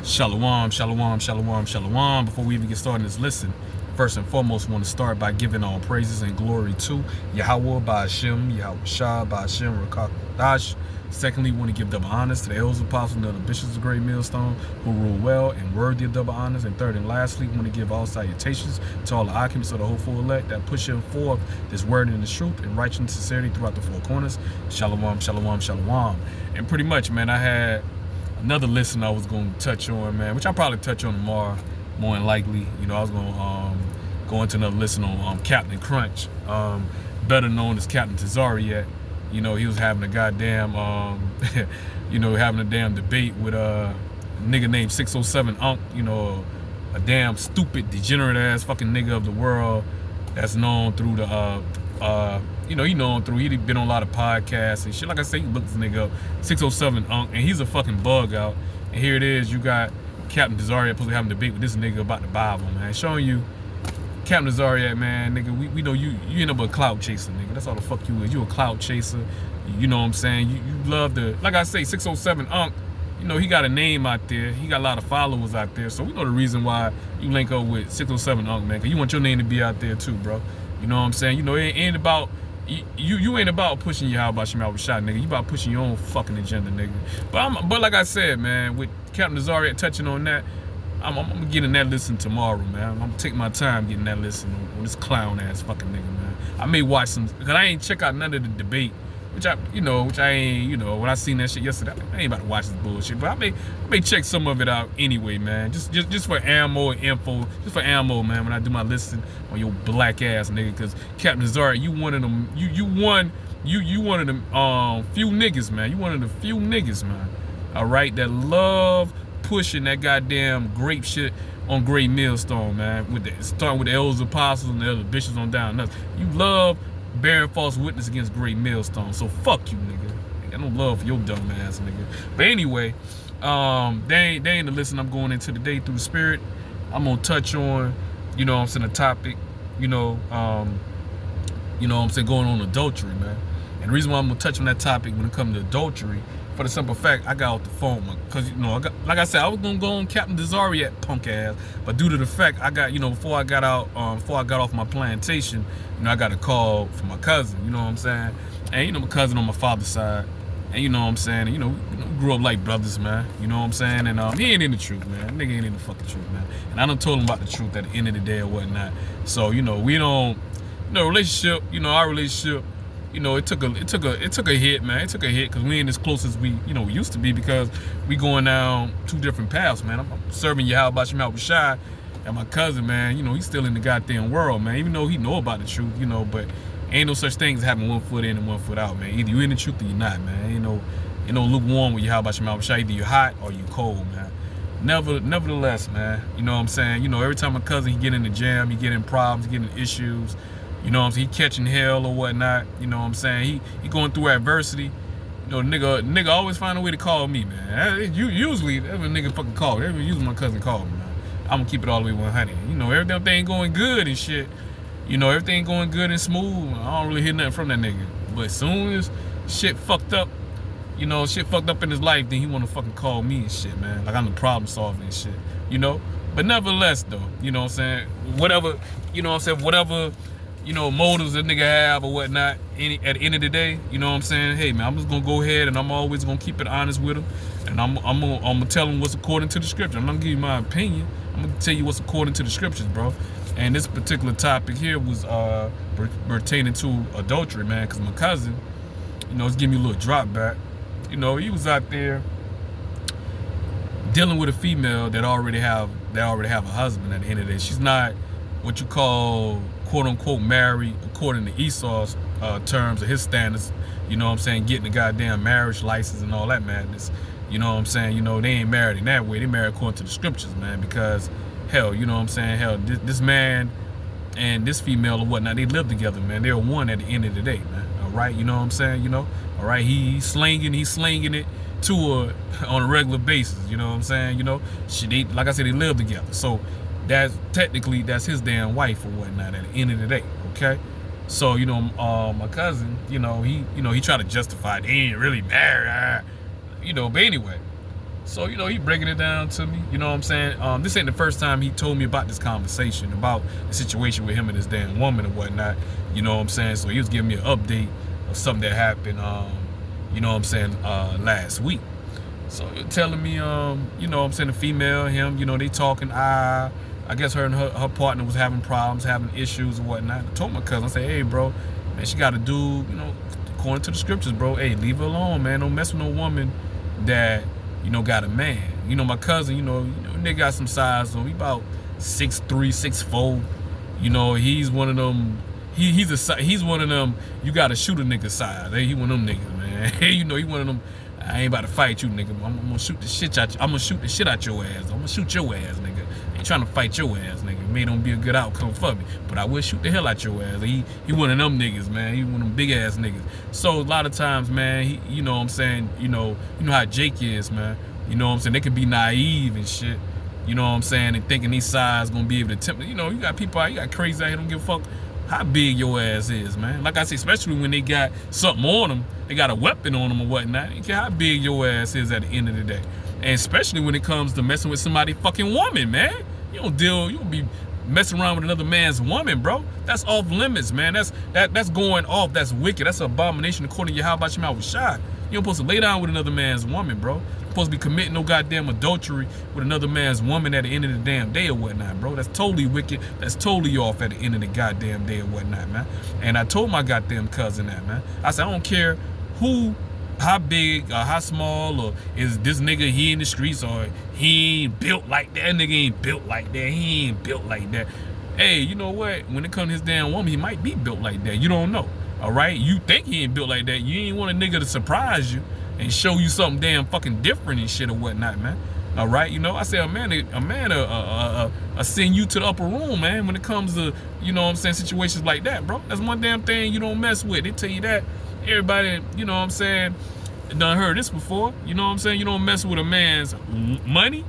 Shalom, shalom, shalom, shalom. Before we even get started in this listen, first and foremost, I want to start by giving all praises and glory to Yahawah, bahasham, Yahawashi, bahasham, Rakadash. Secondly, we want to give double honors to the Elders Apostles and the Bishops of Great Millstone who rule well and worthy of double honors. And third and lastly, we want to give all salutations to all the occupants of the hopeful elect that pushing forth this word in the truth and righteousness and sincerity throughout the four corners. Shalom, shalom, shalom. And pretty much, man, I had another listen I was going to touch on, man, which I'll probably touch on tomorrow, more than likely. You know, I was going to go into another listen on Captain Crunch, better known as Captain Tazariak. You know, he was having a goddamn, having a damn debate with a nigga named 607 Unk, you know, a damn stupid, degenerate ass fucking nigga of the world that's known through the, he'd been on a lot of podcasts and shit. Like I say, you look this nigga up, 607 Unk, and he's a fucking bug out. And here it is, you got Captain Tazariak supposed to having a debate with this nigga about the Bible, man. Showing you, Captain Tazariak, man, nigga, we know you end up a clout chaser, nigga. That's all the fuck you is. You a clout chaser. You know what I'm saying? You love the, like I say, 607 Unk, you know, he got a name out there. He got a lot of followers out there. So we know the reason why you link up with 607 Unk, man, because you want your name to be out there too, bro. You know what I'm saying? You know, it ain't about, you ain't about pushing Yahawashi shot, nigga. You about pushing your own fucking agenda, nigga. But like I said, man, with Captain Tazariak touching on that, I'm gonna get in that listen tomorrow, man. I'm gonna take my time getting that listen on this clown ass fucking nigga, man. I may watch some, because I ain't check out none of the debate, which I ain't, when I seen that shit yesterday, I ain't about to watch this bullshit, but I may check some of it out anyway, man. Just for ammo and info, just for ammo, man, when I do my listen on your black ass nigga, because Captain Tazariak, you one of them, you one of them few niggas, man. You one of the few niggas, man. All right, that love pushing that goddamn grape shit on Great Millstone, man. Starting with the Elders Apostles and the other bishops on down. You love bearing false witness against Great Millstone. So fuck you, nigga. I got no love for your dumb ass, nigga. But anyway, they ain't the listen I'm going into today through the spirit. I'm gonna touch on, a topic, going on adultery, man. And the reason why I'm gonna touch on that topic when it comes to adultery, for the simple fact, I got off the phone, because like I said, I was gonna go on Captain Tazariak punk ass, but due to the fact I got, before I got off my plantation, I got a call from my cousin, you know what I'm saying, and my cousin on my father's side, and you know what I'm saying, and, we grew up like brothers, man, you know what I'm saying, and he ain't in the truth, man, nigga ain't in the fucking truth, man, and I done told him about the truth at the end of the day or whatnot, so we don't, relationship, our relationship. It took a hit, man. It took a hit because we ain't as close as we used to be, because we going down two different paths, man. I'm serving Yahawashi, and my cousin, man, he's still in the goddamn world, man. Even though he know about the truth, but ain't no such thing as having one foot in and one foot out, man. Either you in the truth or you not, man. Ain't no lukewarm with Yahawashi. Either you hot or you cold, man. Nevertheless, man, you know what I'm saying? Every time my cousin, he get in the jam, he get in problems, he get in issues. You know what I'm saying? He catching hell or whatnot. You know what I'm saying? He going through adversity. Nigga always find a way to call me, man. Usually, every nigga fucking call me. Usually my cousin call me, man. I'm gonna keep it all the way 100. Everything going good and shit. Everything going good and smooth. I don't really hear nothing from that nigga. But as soon as shit fucked up, shit fucked up in his life, then he wanna fucking call me and shit, man. Like I'm the problem solver and shit. But nevertheless, though, you know what I'm saying? Whatever, whatever, motives that nigga have or whatnot, at the end of the day, you know what I'm saying? Hey, man, I'm just gonna go ahead and I'm always gonna keep it honest with him, and I'm gonna tell him what's according to the scripture. I'm not gonna give you my opinion. I'm gonna tell you what's according to the scriptures, bro. And this particular topic here was pertaining to adultery, man, because my cousin, it's giving me a little drop back. He was out there dealing with a female that already have a husband. At the end of the day, she's not what you call quote unquote married according to Esau's terms or his standards, getting the goddamn marriage license and all that madness. You know what I'm saying? They ain't married in that way. They married according to the scriptures, man, because hell, hell, this man and this female or whatnot, they live together, man. They're one at the end of the day, man. All right, you know what I'm saying? All right, he's slinging it to her on a regular basis, you know what I'm saying? Like I said, they live together. So that's his damn wife or whatnot at the end of the day, okay? So, my cousin, he tried to justify they ain't really married, but anyway. So, you know, he breaking it down to me. You know what I'm saying? This ain't the first time he told me about this conversation, about the situation with him and his damn woman and whatnot. You know what I'm saying? So he was giving me an update of something that happened, you know what I'm saying, last week. So he was telling me, you know what I'm saying, the female, him, you know, they talking. I guess her and her partner was having problems, having issues and whatnot. I told my cousin, I said, hey, bro, man, she got to do, you know, according to the scriptures, bro, hey, leave her alone, man. Don't mess with no woman that, you know, got a man. You know, my cousin, you know, they got some size, so he about 6'3", 6'4". You know, he's one of them. He's one of them. You gotta shoot a nigga size. He one of them niggas, man. You know, he one of them. I ain't about to fight you, nigga. I'm gonna shoot the shit out you. I'm gonna shoot the shit out your ass. I'm gonna shoot your ass, nigga. I ain't trying to fight your ass, nigga. It may don't be a good outcome for me, but I will shoot the hell out your ass. He one of them niggas, man. He one of them big ass niggas. So a lot of times, man, you know what I'm saying, you know how Jake is, man. You know what I'm saying? They can be naive and shit. You know what I'm saying? And thinking these sides gonna be able to tempt. You know, you got people out, you got crazy out here, don't give a fuck how big your ass is, man. Like I say, especially when they got something on them, they got a weapon on them or whatnot. You care how big your ass is at the end of the day. And especially when it comes to messing with somebody fucking woman, man. You don't be messing around with another man's woman, bro. That's off limits, man. That's going off. That's wicked. That's an abomination according to Yahawashi Double. You don't supposed to lay down with another man's woman, bro. You're supposed to be committing no goddamn adultery with another man's woman at the end of the damn day or whatnot, bro. That's totally wicked. That's totally off at the end of the goddamn day or whatnot, man. And I told my goddamn cousin that, man. I said, I don't care how big or how small, or is this nigga he in the streets, or he ain't built like that. Nigga ain't built like that. He ain't built like that. Hey, you know what? When it comes to his damn woman, he might be built like that. You don't know. All right, you think he ain't built like that. You ain't want a nigga to surprise you and show you something damn fucking different and shit or whatnot, man. All right, you know, I say a man send you to the upper room, man, when it comes to, you know what I'm saying, situations like that, bro. That's one damn thing you don't mess with. They tell you that. Everybody, you know what I'm saying, done heard this before. You know what I'm saying? You don't mess with a man's money.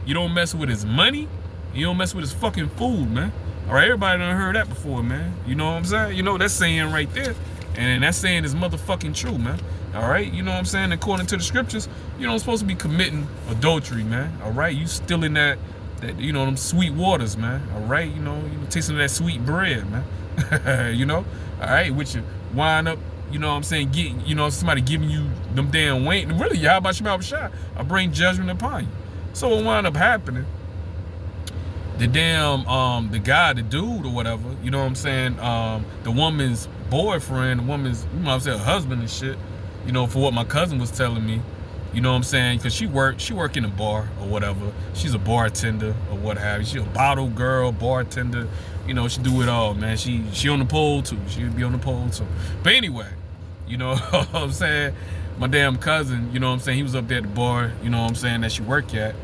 You don't mess with his money. You don't mess with his fucking food, man. All right, everybody done heard that before, man. You know what I'm saying? You know, that's saying right there. And that saying is motherfucking true, man. All right, you know what I'm saying? According to the scriptures, you don't supposed to be committing adultery, man. All right, you still in that you know, them sweet waters, man. All right, you know tasting that sweet bread, man. You know, all right, which you wind up, you know what I'm saying, getting, you know, somebody giving you them damn weight. Really, how about you, I bring judgment upon you. So what wound up happening, the damn, the guy, the dude or whatever, you know what I'm saying, the woman's boyfriend, the woman's, you know what I'm saying, husband and shit, you know, for what my cousin was telling me, you know what I'm saying, because she work in a bar or whatever. She's a bartender or what have you. She a bottle girl, bartender, you know, she do it all, man. She on the pole too. She would be on the pole too. But anyway, you know what I'm saying, my damn cousin, you know what I'm saying, he was up there at the bar, you know what I'm saying, that she worked at.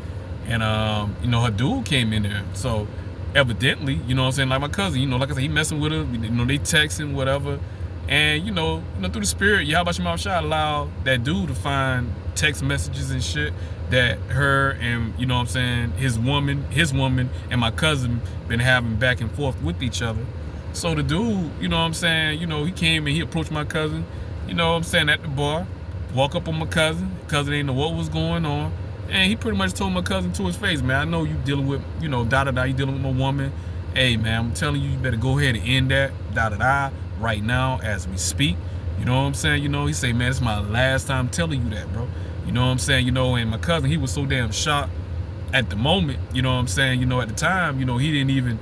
And, you know, her dude came in there. So, evidently, you know what I'm saying, like my cousin, you know, like I said, he messing with her. You know, they texting, whatever. And, you know, through the spirit, Yahawashi allowed that dude to find text messages and shit that her and, you know what I'm saying, his woman, and my cousin been having back and forth with each other. So the dude, you know what I'm saying, you know, he came and he approached my cousin, you know what I'm saying, at the bar. Walk up on my cousin. Cousin didn't know what was going on. And he pretty much told my cousin to his face, man, I know you dealing with, you know, you dealing with my woman. Hey, man, I'm telling you, you better go ahead and end that, right now as we speak. You know what I'm saying? You know, he say, man, it's my last time telling you that, bro. You know what I'm saying? You know, and my cousin, he was so damn shocked at the moment, you know what I'm saying? You know, at the time, you know, he didn't even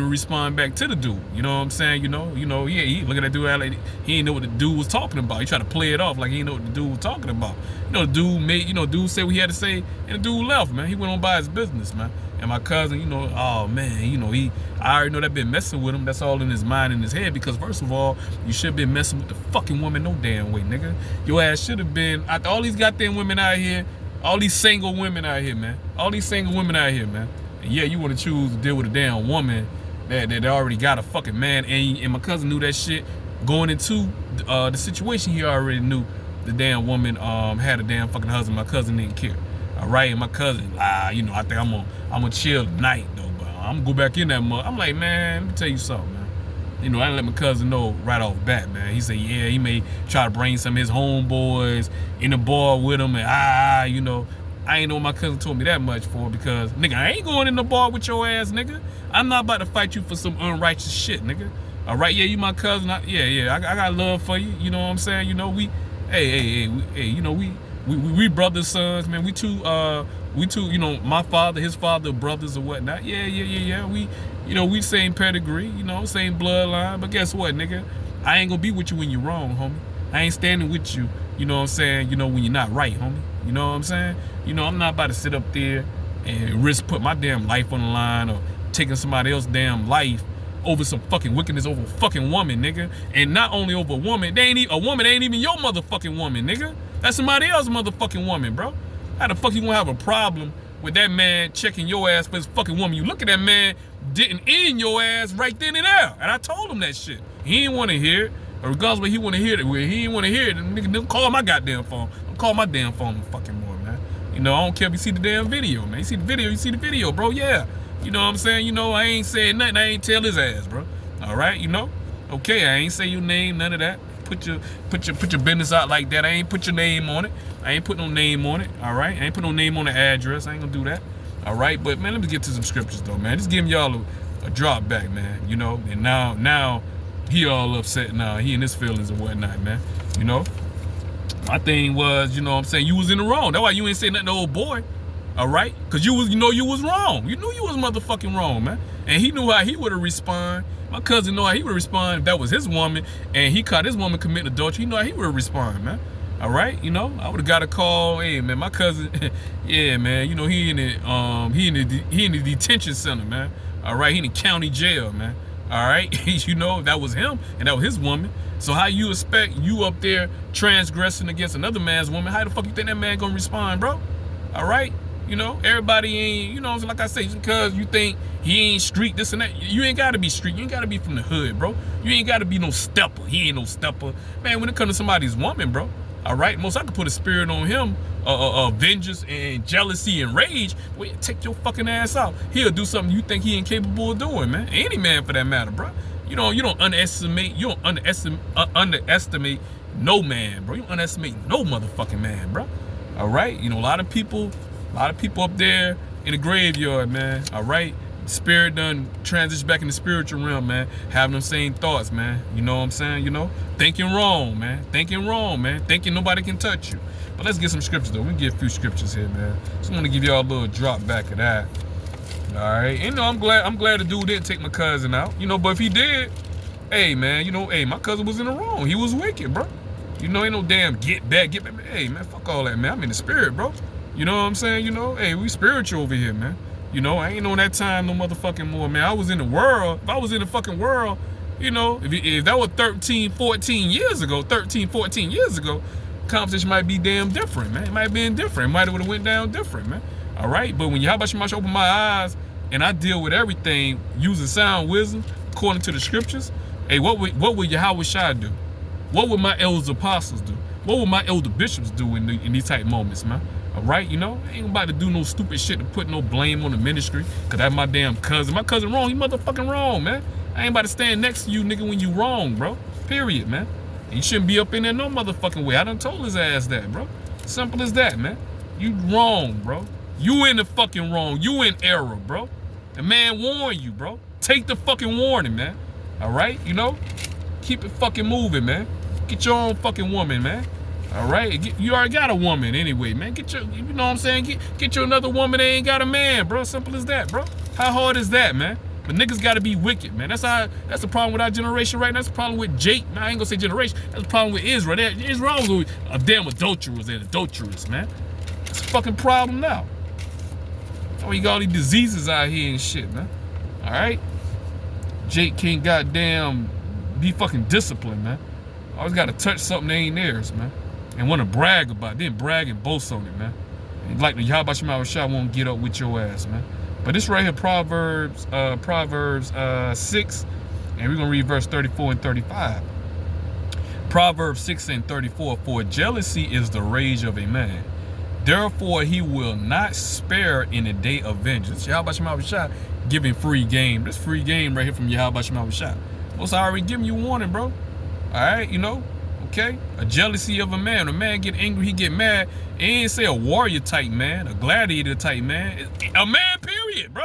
respond back to the dude. You know what I'm saying? You know, he look at that dude like he didn't know what the dude was talking about. He tried to play it off like he didn't know what the dude was talking about. You know, the dude said what he had to say, and the dude left, man. He went on by his business, man. And my cousin, you know, oh man, you know, I already know that been messing with him. That's all in his mind and his head, because first of all, you should have been messing with the fucking woman no damn way, nigga. Your ass should have been, after all these goddamn women out here, all these single women out here, man. All these single women out here, man. And yeah, you want to choose to deal with a damn woman that already got a fucking man. And my cousin knew that shit going into the situation. He already knew the damn woman had a damn fucking husband. My cousin didn't care. All right, and my cousin, you know, I think I'm gonna chill tonight though, but I'm gonna go back in that mug. I'm like, man, let me tell you something, man. You know, I let my cousin know right off bat, man. He said, yeah, he may try to bring some of his homeboys in the bar with him, and you know, I ain't know my cousin told me that much for, because, nigga, I ain't going in the bar with your ass, nigga. I'm not about to fight you for some unrighteous shit, nigga. All right, yeah, you my cousin. I got love for you. You know what I'm saying? You know, you know, we brothers, sons, man. We two, you know, my father, his father, brothers or whatnot. Yeah. We, you know, we same pedigree, you know, same bloodline. But guess what, nigga? I ain't gonna be with you when you're wrong, homie. I ain't standing with you, you know what I'm saying, you know, when you're not right, homie. You know what I'm saying? You know, I'm not about to sit up there and risk put my damn life on the line or taking somebody else's damn life over some fucking wickedness over a fucking woman, nigga. And not only over a woman, a woman ain't even your motherfucking woman, nigga. That's somebody else's motherfucking woman, bro. How the fuck you gonna have a problem with that man checking your ass for his fucking woman? You look at that man didn't end your ass right then and there. And I told him that shit. He didn't want to hear it. Or regardless of what he want to hear it, where he didn't want to hear it, nigga, don't call my goddamn phone. Don't call my damn phone no fucking more, man. You know, I don't care if you see the damn video, man. You see the video, bro, yeah. You know what I'm saying? You know, I ain't saying nothing. I ain't tell his ass, bro. All right, you know? Okay, I ain't say your name, none of that. Put your business out like that. I ain't put your name on it. I ain't put no name on it, all right? I ain't put no name on the address. I ain't gonna do that, all right? But, man, let me get to some scriptures, though, man. Just giving y'all a drop back, man, you know? And now he all upset now. He and his feelings and whatnot, man, you know? My thing was, you know what I'm saying, you was in the wrong. That's why you ain't say nothing to old boy, all right? Because you know you was wrong. You knew you was motherfucking wrong, man. And he knew how he would have responded. My cousin knew how he would respond if that was his woman and he caught his woman committing adultery. He knew how he would respond, man. All right, you know, I would have got a call. Hey, man, my cousin, yeah, man, you know, he in the detention center, man. All right, he in the county jail, man. All right, you know, that was him and that was his woman. So how you expect you up there transgressing against another man's woman? How the fuck you think that man gonna respond, bro? All right, you know, everybody ain't, you know, like I say, just because you think he ain't street, this and that, you ain't gotta be street. You ain't gotta be from the hood, bro. You ain't gotta be no stepper. He ain't no stepper, man. When it comes to somebody's woman, bro. All right, most I could put a spirit on him, vengeance and jealousy and rage. Well, take your fucking ass out. He'll do something you think he ain't capable of doing, man. Any man for that matter, bro. You don't underestimate no man, bro. You don't underestimate no motherfucking man, bro. All right, you know, a lot of people up there in the graveyard, man. All right, spirit done transition back in the spiritual realm, man. Having them same thoughts, man. You know what I'm saying? You know, thinking wrong, man. Thinking nobody can touch you. But let's get some scriptures though. We can get a few scriptures here, man. Just want to give y'all a little drop back of that. All right, and you know, I'm glad the dude didn't take my cousin out. You know, but if he did, hey, man, you know, hey, my cousin was in the wrong. He was wicked, bro. You know, ain't no damn get back. Hey, man, fuck all that, man. I'm in the spirit, bro. You know what I'm saying? You know, hey, we spiritual over here, man. You know, I ain't on that time no motherfucking more, man. I was in the world. If I was in the fucking world, you know, if that was 13, 14 years ago, conversation might be damn different, man. It might have been different. It might have went down different, man. All right, but when Yahawashi opened my eyes and I deal with everything using sound wisdom according to the scriptures, hey, what would Yahawashi do? What would my elders apostles do? What would my elder bishops do in these type moments, man? All right, you know, I ain't about to do no stupid shit to put no blame on the ministry, because that's my damn cousin. My cousin wrong, he motherfucking wrong, man. I ain't about to stand next to you, nigga, when you wrong, bro. Period, man. And you shouldn't be up in there no motherfucking way. I done told his ass that, bro. Simple as that, man. You wrong, bro. You in the fucking wrong. You in error, bro. The man warned you, bro. Take the fucking warning, man. All right, you know? Keep it fucking moving, man. Get your own fucking woman, man. All right, you already got a woman anyway, man. Get your, you know what I'm saying? Get you another woman that ain't got a man, bro. Simple as that, bro. How hard is that, man? But niggas gotta be wicked, man. That's the problem with our generation right now. That's the problem with Jake. Now, I ain't gonna say generation. That's the problem with Israel. Israel was a damn adulterers, man. It's a fucking problem now. Oh, you got all these diseases out here and shit, man. All right? Jake can't goddamn be fucking disciplined, man. Always gotta touch something that ain't theirs, man. And want to brag about it. Then brag and boast on it, man. And like the Yahawashi won't get up with your ass, man. But this right here, Proverbs 6, and we're gonna read verse 34 and 35. Proverbs 6 and 34, for jealousy is the rage of a man. Therefore he will not spare in the day of vengeance. Yahawashi giving free game. This free game right here from Yahawashi. Most I already giving you warning, bro. All right, you know, Okay? A jealousy of a man. A man get angry, he get mad. It ain't say a warrior type man, a gladiator type man. A man, period, bro.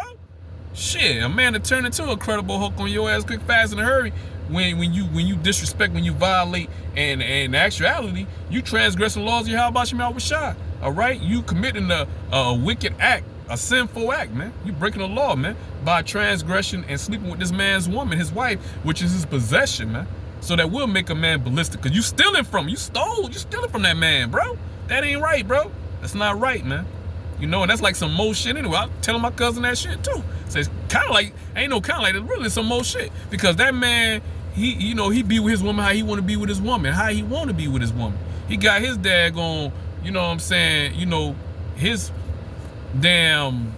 Shit, a man to turn into a credible hook on your ass quick, fast, in a hurry. When you disrespect, when you violate, and in actuality, you transgressing laws of Yahawashi. All right? You committing a wicked act, a sinful act, man. You breaking the law, man, by transgression and sleeping with this man's woman, his wife, which is his possession, man. So that will make a man ballistic, because you stealing from, you stealing from that man, bro. That ain't right, bro. That's not right, man. You know, and that's like some more shit anyway. I'm telling my cousin that shit too. So it's kind of like, ain't no kind of like, it's really some more shit. Because that man, he be with his woman how he want to be with his woman, how he want to be with his woman. He got his daggone, you know what I'm saying, you know, his damn,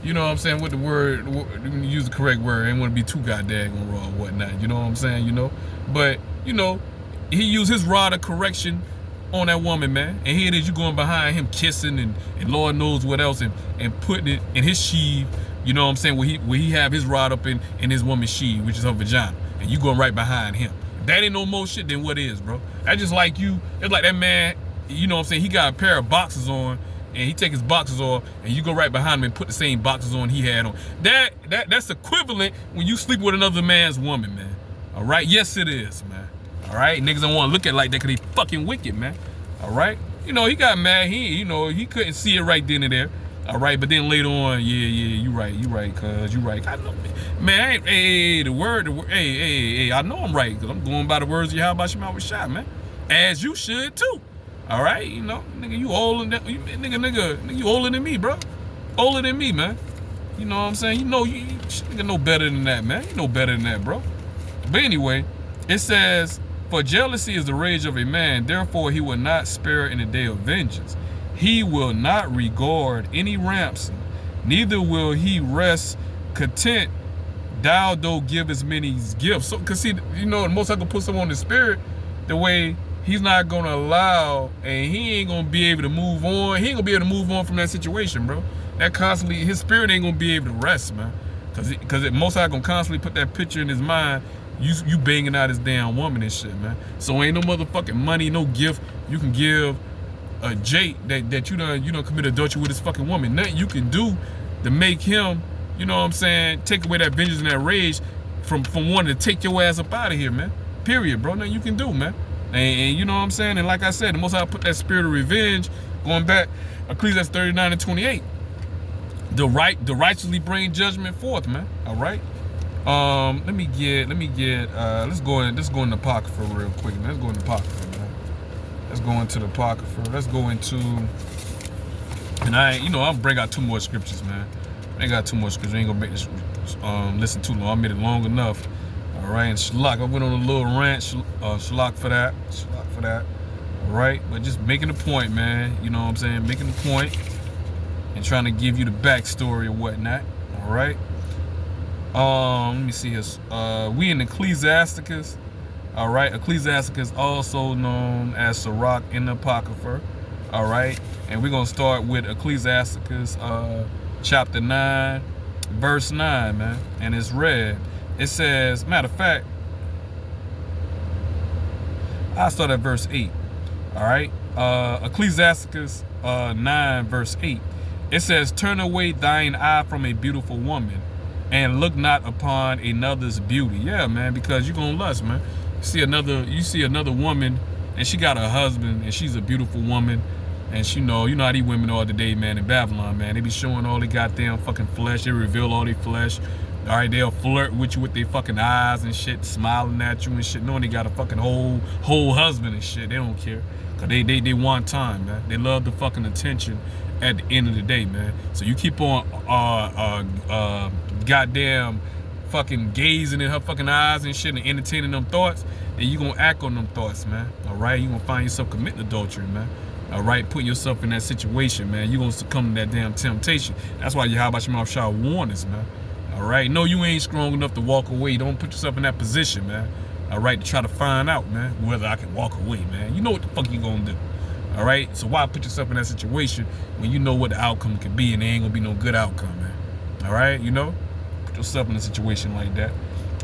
you know what I'm saying, with the word, use the correct word, ain't want to be too goddamn raw or whatnot, you know what I'm saying, you know. But, you know, he used his rod of correction on that woman, man. And here it is, you going behind him kissing and Lord knows what else, and putting it in his sheath, you know what I'm saying, where he have his rod up in his woman's sheath, which is her vagina, and you going right behind him. If that ain't no more shit, then what is, bro? That's just like you, it's like that man, you know what I'm saying, he got a pair of boxers on, and he take his boxers off, and you go right behind him and put the same boxers on he had on. That's equivalent when you sleep with another man's woman, man. All right? Yes, it is, man. All right? Niggas don't want to look at it like that because they fucking wicked, man. All right? You know, he got mad. He couldn't see it right then and there. All right? But then later on, yeah, you right, cuz, you right. I know, man, hey, I know I'm right, because I'm going by the words of Yahawashi, man. As you should, too. All right? You know, nigga, you older than, nigga, you older than me, bro. Older than me, man. You know what I'm saying? You know, you nigga know better than that, man. You know better than that, bro. But anyway, it says, for jealousy is the rage of a man, therefore he will not spare in the day of vengeance. He will not regard any ransom, neither will he rest content, thou though give as many gifts. So, cause see, you know, the most I can put someone in the spirit, the way he's not gonna allow, and he ain't gonna be able to move on. He ain't gonna be able to move on from that situation, bro. That constantly, his spirit ain't gonna be able to rest, man. Cause most I gonna constantly put that picture in his mind. You banging out his damn woman and shit, man. So ain't no motherfucking money, no gift you can give a Jake that you done commit adultery with his fucking woman. Nothing you can do to make him, you know what I'm saying, take away that vengeance and that rage from wanting to take your ass up out of here, man. Period, bro. Nothing you can do, man. And you know what I'm saying? And like I said, the most I put that spirit of revenge, going back, Ecclesiastes 39 and 28. The righteously bring judgment forth, man. All right. Let's go in the Apocrypha real quick, man. Let's go in the Apocrypha, man. Let's go into the Apocrypha. Let's go into, and I'll bring out two more scriptures, man. I ain't got two more scriptures. I ain't gonna make this listen too long. I made it long enough. All right, and Shalak, I went on a little rant. Shalak for that. All right, but just making a point, man. You know what I'm saying? Making a point and trying to give you the backstory or whatnot. All right. Let me see this. We in Ecclesiasticus. All right, Ecclesiasticus, also known as Sirach in the Apocrypha. All right, and we're gonna start with Ecclesiasticus, chapter 9, verse 9, man. And it's read. It says, matter of fact, I'll start at verse 8. All right, Ecclesiasticus 9, verse 8. It says, turn away thine eye from a beautiful woman, and look not upon another's beauty. Yeah, man, because you're gonna lust, man. You see another woman, and she got a husband, and she's a beautiful woman, and you know how these women are today, man, in Babylon, man. They be showing all their goddamn fucking flesh. They reveal all their flesh. All right, they'll flirt with you with their fucking eyes and shit, smiling at you and shit, knowing they got a fucking whole husband and shit. They don't care, cause they want time, man. They love the fucking attention at the end of the day, man. So you keep on goddamn fucking gazing in her fucking eyes and shit and entertaining them thoughts, then you gonna act on them thoughts, man. All right, you gonna find yourself committing adultery, man. All right, put yourself in that situation, man. You gonna succumb to that damn temptation. That's why Yahawashi warned us, man. All right, no, you ain't strong enough to walk away. Don't put yourself in that position, man. All right, to try to find out, man, whether I can walk away, man. You know what the fuck you gonna do. All right, so why put yourself in that situation when you know what the outcome could be and there ain't gonna be no good outcome, man. All right, you know, put yourself in a situation like that.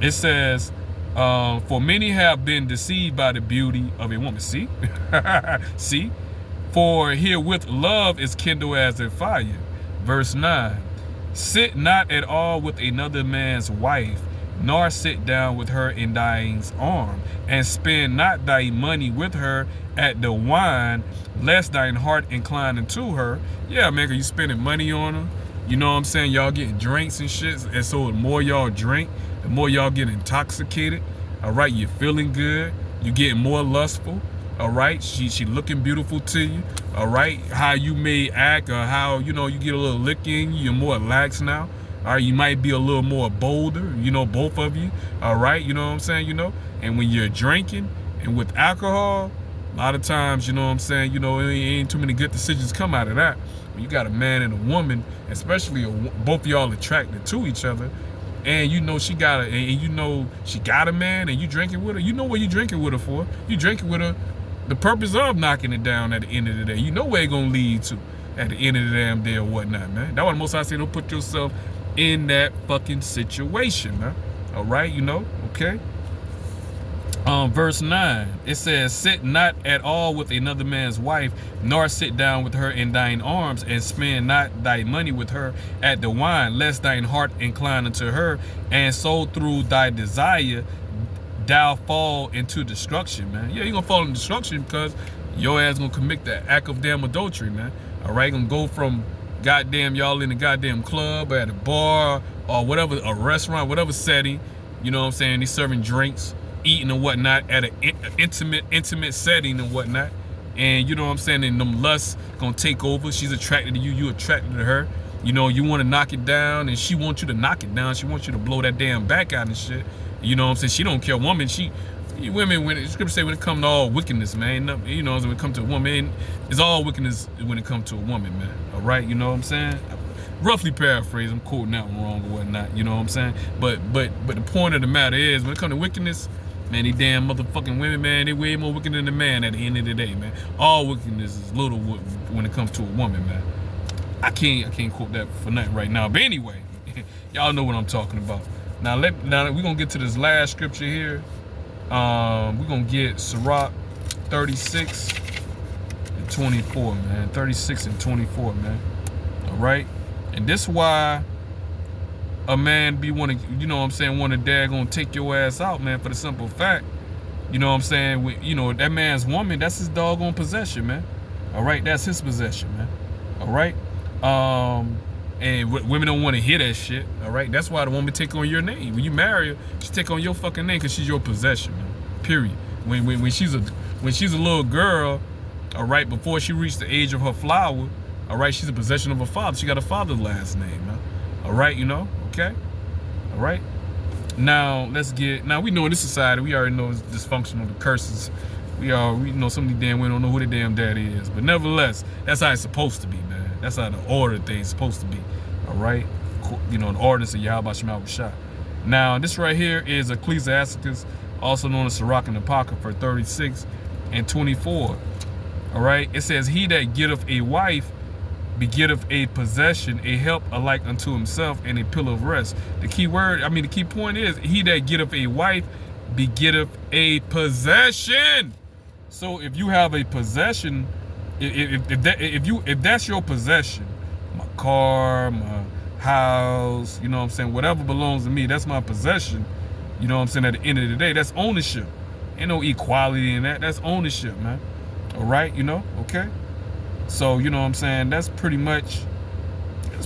It says, For many have been deceived by the beauty of a woman. See? See? For herewith love is kindled as a fire. Verse 9. Sit not at all with another man's wife, nor sit down with her in thine arm, and spend not thy money with her at the wine, lest thine heart incline unto her. Yeah, man, 'cause you spending money on her. You know what I'm saying? Y'all getting drinks and shit. And so the more y'all drink, the more y'all get intoxicated. All right, you're feeling good. You getting more lustful. All right, she looking beautiful to you. All right, how you may act or how, you know, you get a little lick in you, you're more lax now. All right, you might be a little more bolder, you know, both of you. All right, you know what I'm saying, you know. And when you're drinking and with alcohol, a lot of times, you know what I'm saying, you know, it ain't too many good decisions come out of that. When you got a man and a woman, especially both of y'all attracted to each other, and you know she got and you know she got a man, and you drinking with her, you know what you drinking with her for. You drinking with her the purpose of knocking it down at the end of the day. You know where it's gonna lead to at the end of the damn day or whatnot, man. That's why the Most High say don't put yourself in that fucking situation, man. All right, you know, okay. Verse 9, it says, sit not at all with another man's wife, nor sit down with her in thine arms, and spend not thy money with her at the wine, lest thine heart incline unto her, and so through thy desire thou fall into destruction, man. Yeah, you're gonna fall into destruction because your ass gonna commit the act of damn adultery, man. All right, gonna go from goddamn y'all in the goddamn club or at a bar or whatever, a restaurant, whatever setting, you know what I'm saying, they serving drinks, eating and whatnot at an intimate setting and whatnot, and you know what I'm saying, and them lusts gonna take over. She's attracted to you, you attracted to her. You know, you want to knock it down, and she wants you to knock it down. She wants you to blow that damn back out and shit. You know what I'm saying? She don't care. Women, women, when scripture say when it comes to all wickedness, man, you know, when it comes to a woman, it's all wickedness when it comes to a woman, man. All right, you know what I'm saying? Roughly paraphrase, I'm quoting that one wrong or whatnot, you know what I'm saying? But the point of the matter is, when it comes to wickedness, man, these damn motherfucking women, man, they way more wicked than the man at the end of the day, man. All wickedness is little when it comes to a woman, man. I can't quote that for nothing right now. But anyway, y'all know what I'm talking about. Now we're gonna get to this last scripture here. We're gonna get Sirach 36 and 24, man. 36 and 24, man. All right, and this why a man be wanting, you know what I'm saying, want a dad gonna take your ass out, man, for the simple fact, you know what I'm saying, you know, that man's woman, that's his doggone possession, man. All right, that's his possession, man. All right. And women don't want to hear that shit. All right, that's why the woman take on your name. When you marry her, she take on your fucking name because she's your possession, man. Period. When she's a little girl, all right, before she reached the age of her flower, all right, she's a possession of her father. She got a father's last name, man. All right, you know, okay. All right. Now we know in this society, we already know it's dysfunctional, the curses. We know some of these damn women don't know who their damn daddy is, but nevertheless, that's how it's supposed to be, man. That's how the order thing's supposed to be. All right, you know, the ordinance of Yahawashi. Now, this right here is Ecclesiasticus, also known as Sirach and Apocrypha 36 and 24. All right, it says, "He that getteth a wife begetteth a possession, a help alike unto himself, and a pillar of rest." The key word, the key point is, he that getteth a wife begetteth a possession. So if you have a possession, if that's your possession, my car, my house, you know what I'm saying, whatever belongs to me, that's my possession. You know what I'm saying? At the end of the day, that's ownership. Ain't no equality in that. That's ownership, man. All right, you know, okay. So you know what I'm saying? That's pretty much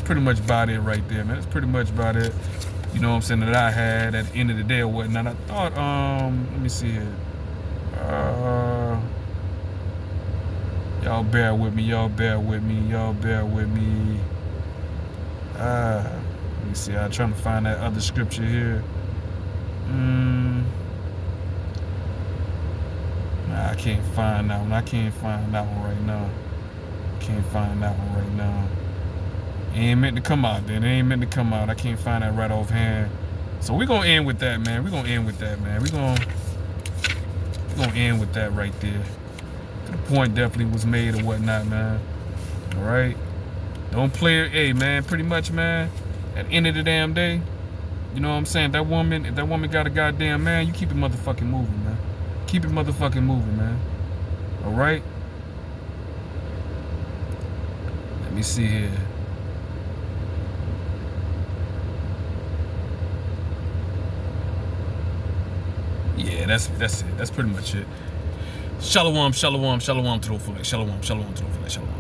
about it right there, man. That's pretty much about it. You know what I'm saying, that I had at the end of the day or whatnot. I thought, let me see here. Y'all bear with me. Let me see. I'm trying to find that other scripture here. Nah, I can't find that one. Right now. It ain't meant to come out, then. It ain't meant to come out. I can't find that right offhand. So we're gonna end with that, man. We're gonna end with that right there. The point definitely was made or whatnot, man. All right. Don't play it, hey, man. Pretty much, man. At the end of the damn day, You know what I'm saying? That woman, if that woman got a goddamn man, you keep it motherfucking moving, man. Keep it motherfucking moving, man. All right? Let me see here. Yeah, that's it. That's pretty much it. Shalom, shalom, shalom to the full. Shalom, shalom to the full. Shalom.